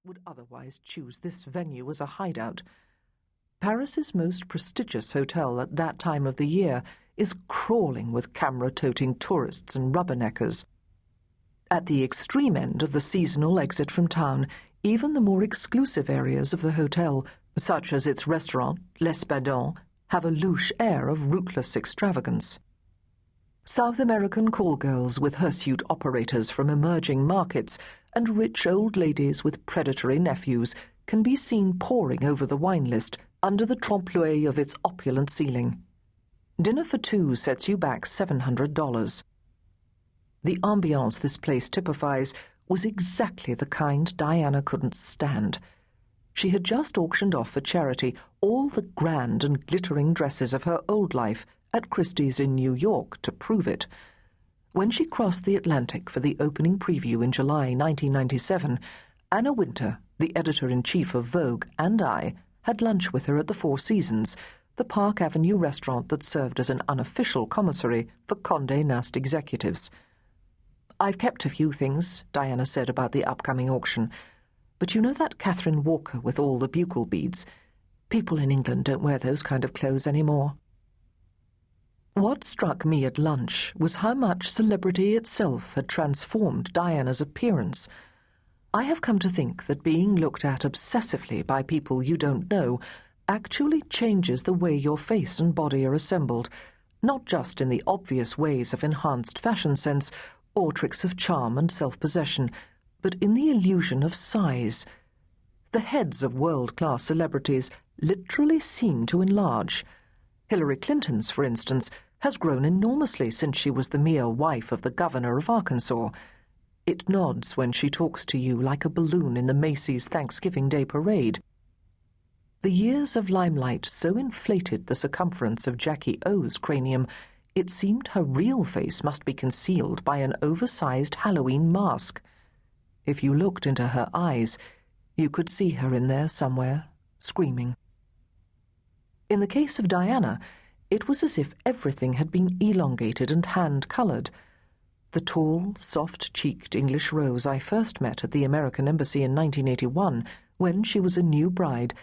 would otherwise choose this venue as a hideout. Paris's most prestigious hotel at that time of the year is crawling with camera-toting tourists and rubberneckers. At the extreme end of the seasonal exit from town, even the more exclusive areas of the hotel, such as its restaurant, l'Espadon, have a louche air of rootless extravagance. South American call-girls with hirsute operators from emerging markets and rich old ladies with predatory nephews can be seen poring over the wine list under the trompe-l'oeil of its opulent ceiling. Dinner for two sets you back $700. The ambiance this place typifies was exactly the kind Diana couldn't stand. She had just auctioned off for charity all the grand and glittering dresses of her old life at Christie's in New York to prove it. When she crossed the Atlantic for the opening preview in July 1997, Anna Wintour, the editor-in-chief of Vogue, and I had lunch with her at the Four Seasons, the Park Avenue restaurant that served as an unofficial commissary for Condé Nast executives. "I've kept a few things," Diana said about the upcoming auction, "but you know that Catherine Walker with all the buccal beads? People in England don't wear those kind of clothes anymore." What struck me at lunch was how much celebrity itself had transformed Diana's appearance. I have come to think that being looked at obsessively by people you don't know actually changes the way your face and body are assembled, not just in the obvious ways of enhanced fashion sense or tricks of charm and self-possession, but in the illusion of size. The heads of world-class celebrities literally seem to enlarge. Hillary Clinton's, for instance, has grown enormously since she was the mere wife of the governor of Arkansas. It nods when she talks to you like a balloon in the Macy's Thanksgiving Day parade. The years of limelight so inflated the circumference of Jackie O's cranium, it seemed her real face must be concealed by an oversized Halloween mask. If you looked into her eyes, you could see her in there somewhere, screaming. In the case of Diana, it was as if everything had been elongated and hand-coloured. The tall, soft-cheeked English Rose I first met at the American Embassy in 1981, when she was a new bride,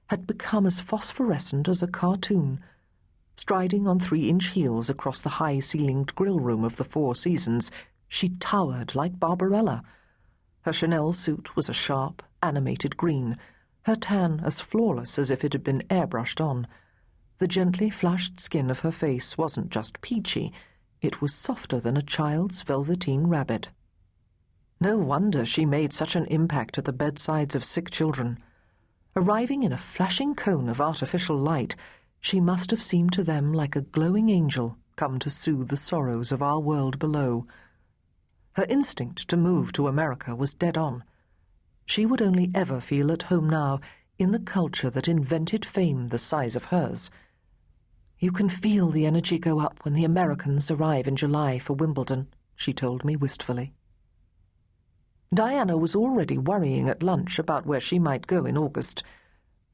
had become as phosphorescent as a cartoon. Striding on 3-inch heels across the high-ceilinged grill room of the Four Seasons, she towered like Barbarella. Her Chanel suit was a sharp, animated green, her tan as flawless as if it had been airbrushed on. The gently flushed skin of her face wasn't just peachy, it was softer than a child's velveteen rabbit. No wonder she made such an impact at the bedsides of sick children. Arriving in a flashing cone of artificial light, she must have seemed to them like a glowing angel come to soothe the sorrows of our world below. Her instinct to move to America was dead on. She would only ever feel at home now in the culture that invented fame the size of hers. "You can feel the energy go up when the Americans arrive in July for Wimbledon," she told me wistfully. Diana was already worrying at lunch about where she might go in August.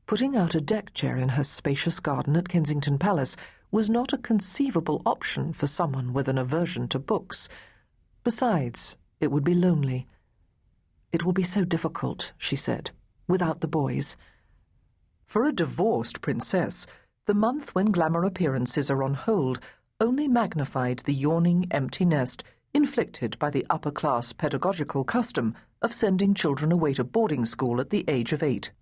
Putting out a deck chair in her spacious garden at Kensington Palace was not a conceivable option for someone with an aversion to books. Besides, it would be lonely. "It will be so difficult," she said, "without the boys." For a divorced princess, the month when glamour appearances are on hold only magnified the yawning empty nest inflicted by the upper-class pedagogical custom of sending children away to boarding school at the age of 8.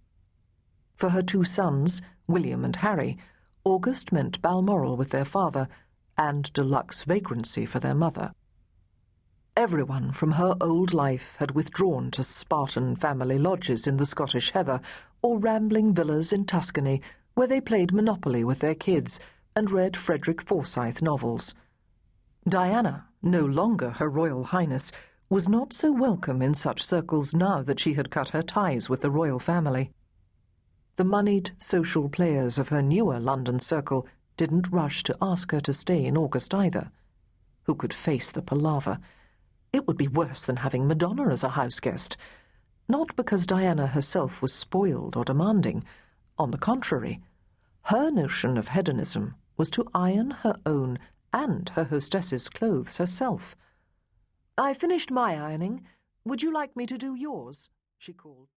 For her 2 sons, William and Harry, August meant Balmoral with their father and deluxe vagrancy for their mother. Everyone from her old life had withdrawn to Spartan family lodges in the Scottish heather or rambling villas in Tuscany where they played Monopoly with their kids and read Frederick Forsyth novels. Diana, no longer Her Royal Highness, was not so welcome in such circles now that she had cut her ties with the royal family. The moneyed social players of her newer London circle didn't rush to ask her to stay in August either. Who could face the palaver? It would be worse than having Madonna as a house guest. Not because Diana herself was spoiled or demanding. On the contrary, her notion of hedonism was to iron her own and her hostess's clothes herself. "I finished my ironing. Would you like me to do yours?" she called.